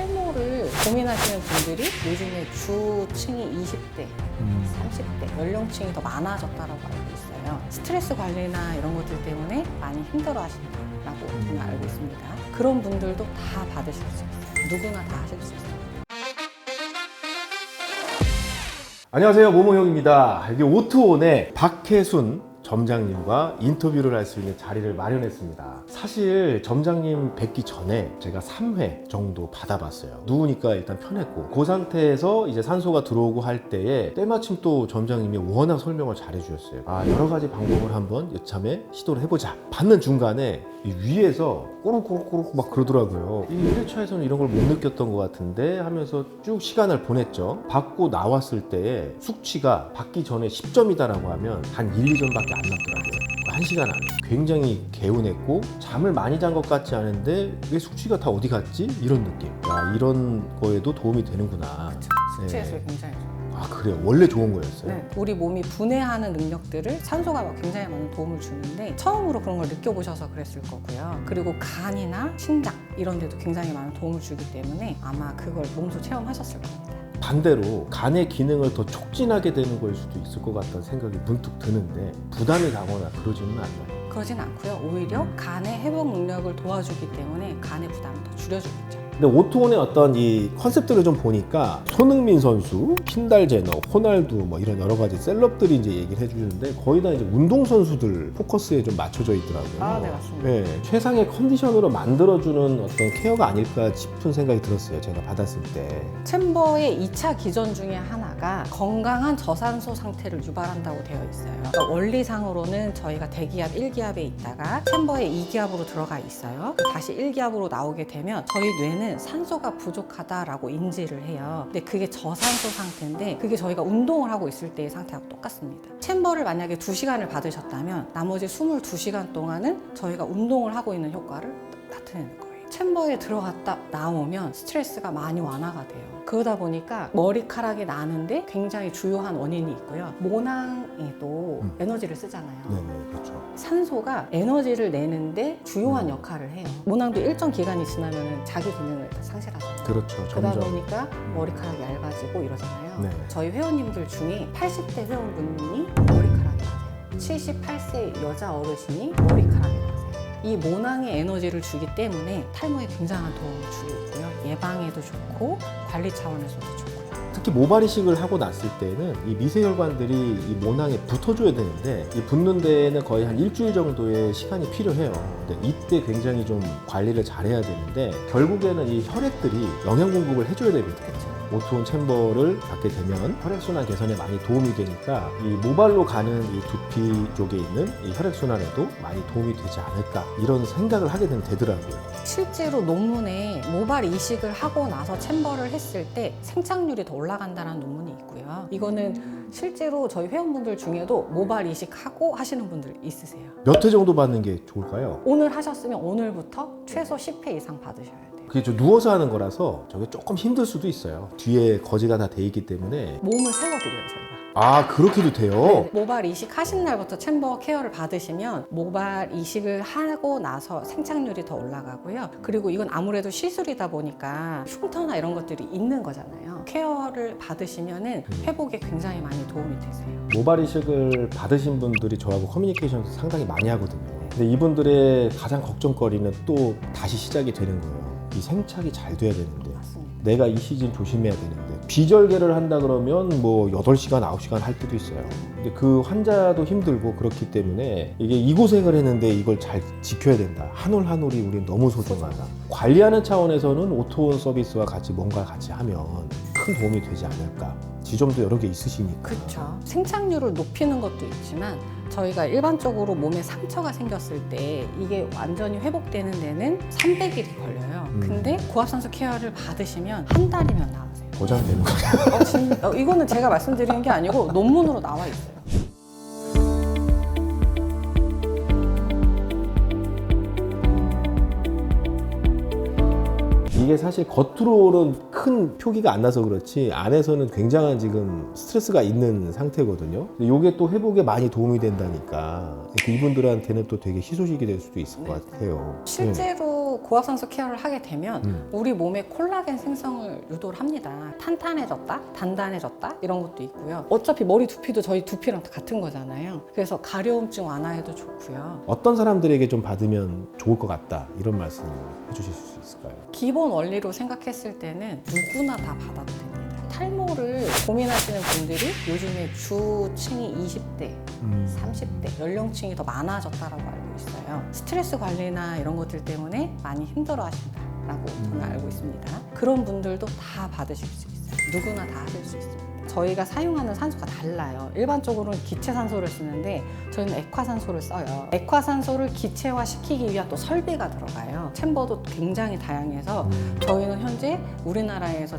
탈모를 고민하시는 분들이 요즘에 주층이 20대, 30대 연령층이 더 많아졌다고 알고 있어요. 스트레스 관리나 이런 것들 때문에 많이 힘들어 하신다고 저는 알고 있습니다. 그런 분들도 다 받으실 수 있어요. 누구나 다 하실 수 있어요. 안녕하세요, 모모형입니다. 여기 오투온의 박혜순 점장님과 인터뷰를 할 수 있는 자리를 마련했습니다. 사실 점장님 뵙기 전에 제가 3회 정도 받아봤어요. 누우니까 일단 편했고, 그 상태에서 이제 산소가 들어오고 할 때에 때마침 또 점장님이 워낙 설명을 잘 해주셨어요. 여러 가지 방법을 한번 이참에 시도를 해보자. 받는 중간에 이 위에서 꼬르꼬르꼬르 막 그러더라고요. 이 1회차에서는 이런 걸 못 느꼈던 것 같은데 하면서 쭉 시간을 보냈죠. 받고 나왔을 때에 숙취가 받기 전에 10점이다라고 하면 한 1, 2점밖에 안 남더라고요. 1시간 안에 굉장히 개운했고, 잠을 많이 잔 것 같지 않은데 왜 숙취가 다 어디 갔지? 이런 느낌. 이런 거에도 도움이 되는구나. 숙취 해소에 굉장히 좋아요. 그래요? 원래 좋은 거였어요? 네, 우리 몸이 분해하는 능력들을 산소가 굉장히 많은 도움을 주는데 처음으로 그런 걸 느껴보셔서 그랬을 거고요. 그리고 간이나 심장 이런 데도 굉장히 많은 도움을 주기 때문에 아마 그걸 몸소 체험하셨을 겁니다. 반대로 간의 기능을 더 촉진하게 되는 걸 수도 있을 것 같다는 생각이 문득 드는데 부담이 가거나 그러지는 않나요? 그러진 않고요. 오히려 간의 회복 능력을 도와주기 때문에 간의 부담을 더 줄여주겠죠. 근데 오투온의 어떤 이 컨셉들을 좀 보니까 손흥민 선수, 킨달 제너, 호날두 뭐 이런 여러 가지 셀럽들이 이제 얘기를 해주는데 거의 다 이제 운동 선수들 포커스에 좀 맞춰져 있더라고요. 네, 맞습니다. 네, 최상의 컨디션으로 만들어주는 어떤 케어가 아닐까 싶은 생각이 들었어요. 제가 받았을 때. 챔버의 2차 기전 중에 하나가 건강한 저산소 상태를 유발한다고 되어 있어요. 그러니까 원리상으로는 저희가 대기압 1기압에 있다가 챔버에 2기압으로 들어가 있어요. 다시 1기압으로 나오게 되면 저희 뇌는 산소가 부족하다라고 인지를 해요. 근데 그게 저산소 상태인데 그게 저희가 운동을 하고 있을 때의 상태하고 똑같습니다. 챔버를 만약에 2시간을 받으셨다면 나머지 22시간 동안은 저희가 운동을 하고 있는 효과를 나타내는 거예요. 챔버에 들어갔다 나오면 스트레스가 많이 완화가 돼요. 그러다 보니까 머리카락이 나는데 굉장히 주요한 원인이 있고요. 모낭에도 에너지를 쓰잖아요. 네네, 그렇죠. 산소가 에너지를 내는데 주요한 역할을 해요. 모낭도 일정 기간이 지나면 자기 기능을 다 상실하잖아요. 그렇죠. 그러다 점점. 보니까 머리카락이 얇아지고 이러잖아요. 네. 저희 회원님들 중에 80대 회원분이 머리카락이 나세요. 78세 여자 어르신이 머리카락이 나세요. 이 모낭의 에너지를 주기 때문에 탈모에 굉장한 도움을 주고 있고요. 예방에도 좋고 관리 차원에서도 좋고요. 특히 모발 이식을 하고 났을 때는 이 미세혈관들이 이 모낭에 붙어줘야 되는데 이 붙는 데에는 거의 한 일주일 정도의 시간이 필요해요. 근데 이때 굉장히 좀 관리를 잘해야 되는데 결국에는 이 혈액들이 영양 공급을 해줘야 됩니다. 오투온 챔버를 갖게 되면 혈액순환 개선에 많이 도움이 되니까 이 모발로 가는 이 두피 쪽에 있는 이 혈액순환에도 많이 도움이 되지 않을까 이런 생각을 하게 되더라고요. 실제로 논문에 모발 이식을 하고 나서 챔버를 했을 때 생착률이 더 올라간다는 논문이 있고요. 이거는 실제로 저희 회원분들 중에도 모발 이식하고 하시는 분들 있으세요. 몇 회 정도 받는 게 좋을까요? 오늘 하셨으면 오늘부터 최소 10회 이상 받으셔야 돼요. 그게 좀 누워서 하는 거라서 저게 조금 힘들 수도 있어요. 뒤에 거지가 다 돼 있기 때문에. 몸을 세워드려요, 저희가. 그렇게도 돼요? 네, 모발 이식 하신 날부터 챔버 케어를 받으시면 모발 이식을 하고 나서 생착률이 더 올라가고요. 그리고 이건 아무래도 시술이다 보니까 흉터나 이런 것들이 있는 거잖아요. 케어를 받으시면은 회복에 굉장히 많이 도움이 되세요. 모발 이식을 받으신 분들이 저하고 커뮤니케이션 상당히 많이 하거든요. 근데 이분들의 가장 걱정거리는 또 다시 시작이 되는 거예요. 이 생착이 잘 돼야 되는데 맞습니다. 내가 이 시즌 조심해야 되는데 비절개를 한다 그러면 뭐 8시간, 9시간 할 때도 있어요. 근데 그 환자도 힘들고 그렇기 때문에 이게 이 고생을 했는데 이걸 잘 지켜야 된다. 한 올 한 올이 우린 너무 소중하다. 관리하는 차원에서는 오투온 서비스와 같이 뭔가 같이 하면 큰 도움이 되지 않을까. 지점도 여러 개 있으시니까. 그렇죠. 생착률을 높이는 것도 있지만 저희가 일반적으로 몸에 상처가 생겼을 때 이게 완전히 회복되는 데는 300일이 걸려요. 근데 고압산소 케어를 받으시면 한 달이면 나으세요. 보장되는 거죠. 이거는 제가 말씀드리는 게 아니고 논문으로 나와 있어요. 이게 사실 겉으로는 큰 표기가 안 나서 그렇지 안에서는 굉장한 지금 스트레스가 있는 상태거든요. 이게 또 회복에 많이 도움이 된다니까 이분들한테는 또 되게 희소식이 될 수도 있을 것 같아요. 실제로 하고 고압산소 케어를 하게 되면 우리 몸에 콜라겐 생성을 유도를 합니다. 탄탄해졌다, 단단해졌다 이런 것도 있고요. 어차피 머리 두피도 저희 두피랑 같은 거잖아요. 그래서 가려움증 완화에도 좋고요. 어떤 사람들에게 좀 받으면 좋을 것 같다 이런 말씀 해주실 수 있을까요? 기본 원리로 생각했을 때는 누구나 다 받아도 됩니다. 탈모를 고민하시는 분들이 요즘에 주층이 20대, 30대 연령층이 더 많아졌다라고 알고 있어요. 스트레스 관리나 이런 것들 때문에 많이 힘들어 하신다라고 저는 알고 있습니다. 그런 분들도 다 받으실 수 있어요. 누구나 다 하실 수 있습니다. 저희가 사용하는 산소가 달라요. 일반적으로는 기체 산소를 쓰는데 저희는 액화산소를 써요. 액화산소를 기체화시키기 위한 또 설비가 들어가요. 챔버도 굉장히 다양해서 저희는 현재 우리나라에서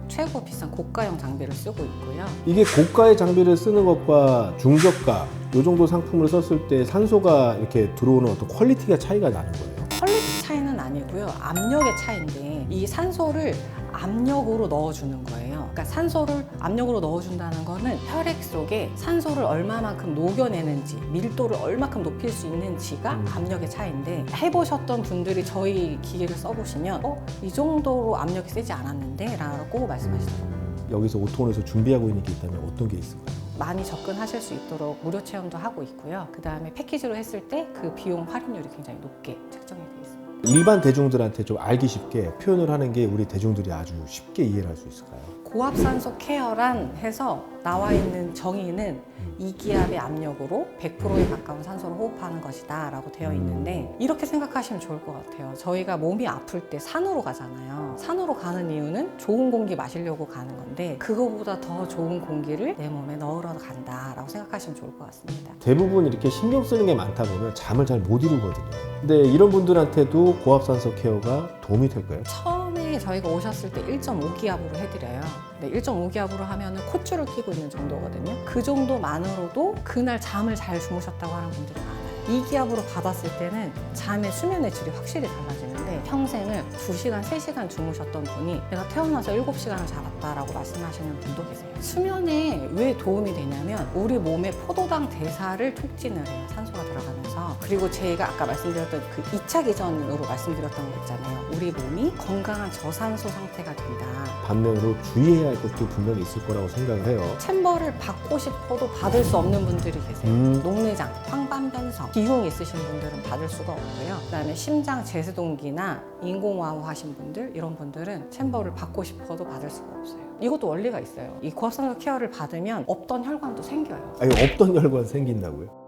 최고 비싼 고가형 장비를 쓰고 있고요. 이게 고가의 장비를 쓰는 것과 중저가 이 정도 상품을 썼을 때 산소가 이렇게 들어오는 어떤 퀄리티가 차이가 나는 거예요? 퀄리티 차이는 아니고요. 압력의 차이인데 이 산소를 압력으로 넣어주는 거예요. 그러니까 산소를 압력으로 넣어준다는 거는 혈액 속에 산소를 얼마만큼 녹여내는지, 밀도를 얼마큼 높일 수 있는지가 압력의 차이인데, 해보셨던 분들이 저희 기계를 써보시면 이 정도로 압력이 세지 않았는데? 라고 말씀하시더라고요. 여기서 오토원에서 준비하고 있는 게 있다면 어떤 게 있을까요? 많이 접근하실 수 있도록 무료 체험도 하고 있고요. 그 다음에 패키지로 했을 때 그 비용 할인율이 굉장히 높게 책정이 되어 있습니다. 일반 대중들한테 좀 알기 쉽게 표현을 하는 게 우리 대중들이 아주 쉽게 이해를 할 수 있을까요? 고압산소 케어란 해서 나와 있는 정의는 이기압의 압력으로 100%에 가까운 산소를 호흡하는 것이다 라고 되어 있는데, 이렇게 생각하시면 좋을 것 같아요. 저희가 몸이 아플 때 산으로 가잖아요. 산으로 가는 이유는 좋은 공기 마시려고 가는 건데, 그거보다 더 좋은 공기를 내 몸에 넣으러 간다 라고 생각하시면 좋을 것 같습니다. 대부분 이렇게 신경 쓰는 게 많다 보면 잠을 잘 못 이루거든요. 근데 이런 분들한테도 고압산소 케어가 도움이 될까요? 처음에 저희가 오셨을 때 1.5기압으로 해드려요. 네, 1.5기압으로 하면은 콧줄을 끼고 있는 정도거든요. 그 정도만으로도 그날 잠을 잘 주무셨다고 하는 분들이 많아요. 2기압으로 받았을 때는 잠의 수면의 질이 확실히 달라지는데, 평생을 2시간, 3시간 주무셨던 분이 내가 태어나서 7시간을 자랐다라고 말씀하시는 분도 계세요. 수면에 왜 도움이 되냐면 우리 몸의 포도당 대사를 촉진을 해요. 산소가 들어가면서. 그리고 제가 아까 말씀드렸던 그 2차 기전으로 말씀드렸던 거 있잖아요. 우리 몸이 건강한 저산소 상태가 된다. 반면으로 주의해야 할 것도 분명히 있을 거라고 생각을 해요. 챔버를 받고 싶어도 받을 수 없는 분들이 계세요. 녹내장, 황반변성, 기흉 있으신 분들은 받을 수가 없고요. 그다음에 심장 제세동기나 인공와우 하신 분들, 이런 분들은 챔버를 받고 싶어도 받을 수가 없어요. 이것도 원리가 있어요. 이 고압산소 케어를 받으면 없던 혈관도 생겨요. 아니, 없던 혈관 생긴다고요?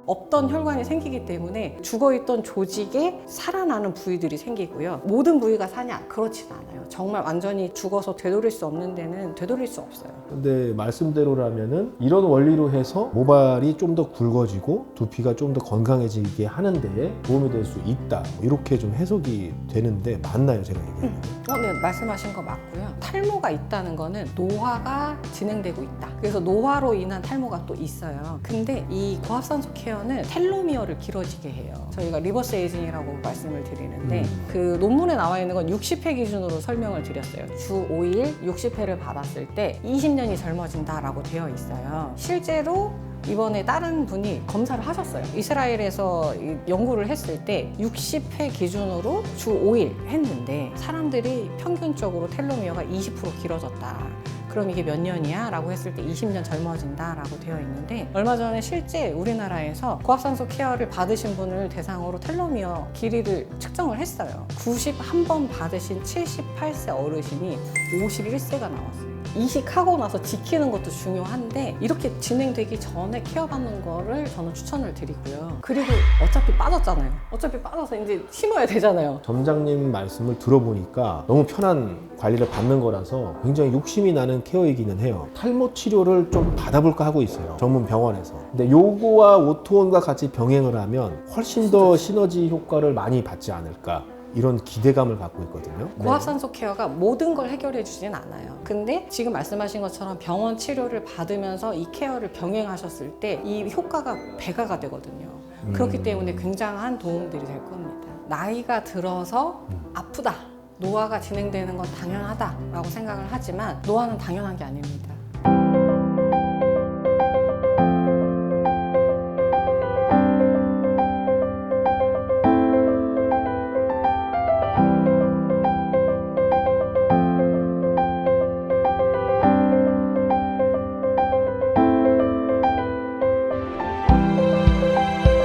없던 혈관이 생기기 때문에 죽어있던 조직에 살아나는 부위들이 생기고요. 모든 부위가 사냐? 그렇진 않아요. 정말 완전히 죽어서 되돌릴 수 없는 데는 되돌릴 수 없어요. 근데 말씀대로라면은 이런 원리로 해서 모발이 좀 더 굵어지고 두피가 좀 더 건강해지게 하는 데 도움이 될 수 있다, 이렇게 좀 해석이 되는데 맞나요, 제가 얘기하는 거? 네, 말씀하신 거 맞고요. 탈모가 있다는 거는 노화가 진행되고 있다. 그래서 노화로 인한 탈모가 또 있어요. 근데 이 고압산소 케어는 텔로미어를 길어지게 해요. 저희가 리버스 에이징이라고 말씀을 드리는데, 그 논문에 나와 있는 건 60회 기준으로 설명을 드렸어요. 주 5일 60회를 받았을 때 20년이 젊어진다라고 되어 있어요. 실제로 이번에 다른 분이 검사를 하셨어요. 이스라엘에서 연구를 했을 때 60회 기준으로 주 5일 했는데 사람들이 평균적으로 텔로미어가 20% 길어졌다. 그럼 이게 몇 년이야? 라고 했을 때 20년 젊어진다 라고 되어 있는데, 얼마 전에 실제 우리나라에서 고압산소 케어를 받으신 분을 대상으로 텔로미어 길이를 측정을 했어요. 91번 받으신 78세 어르신이 51세가 나왔어요. 이식하고 나서 지키는 것도 중요한데, 이렇게 진행되기 전에 케어받는 거를 저는 추천을 드리고요. 그리고 어차피 빠졌잖아요. 어차피 빠져서 이제 심어야 되잖아요. 점장님 말씀을 들어보니까 너무 편한 관리를 받는 거라서 굉장히 욕심이 나는 케어이기는 해요. 탈모 치료를 좀 받아볼까 하고 있어요, 전문 병원에서. 근데 요거와 오토온과 같이 병행을 하면 훨씬 더 시너지 효과를 많이 받지 않을까, 이런 기대감을 갖고 있거든요. 고압산소 케어가 모든 걸 해결해 주진 않아요. 근데 지금 말씀하신 것처럼 병원 치료를 받으면서 이 케어를 병행하셨을 때 이 효과가 배가가 되거든요. 그렇기 때문에 굉장한 도움들이 될 겁니다. 나이가 들어서 아프다, 노화가 진행되는 건 당연하다라고 생각을 하지만 노화는 당연한 게 아닙니다.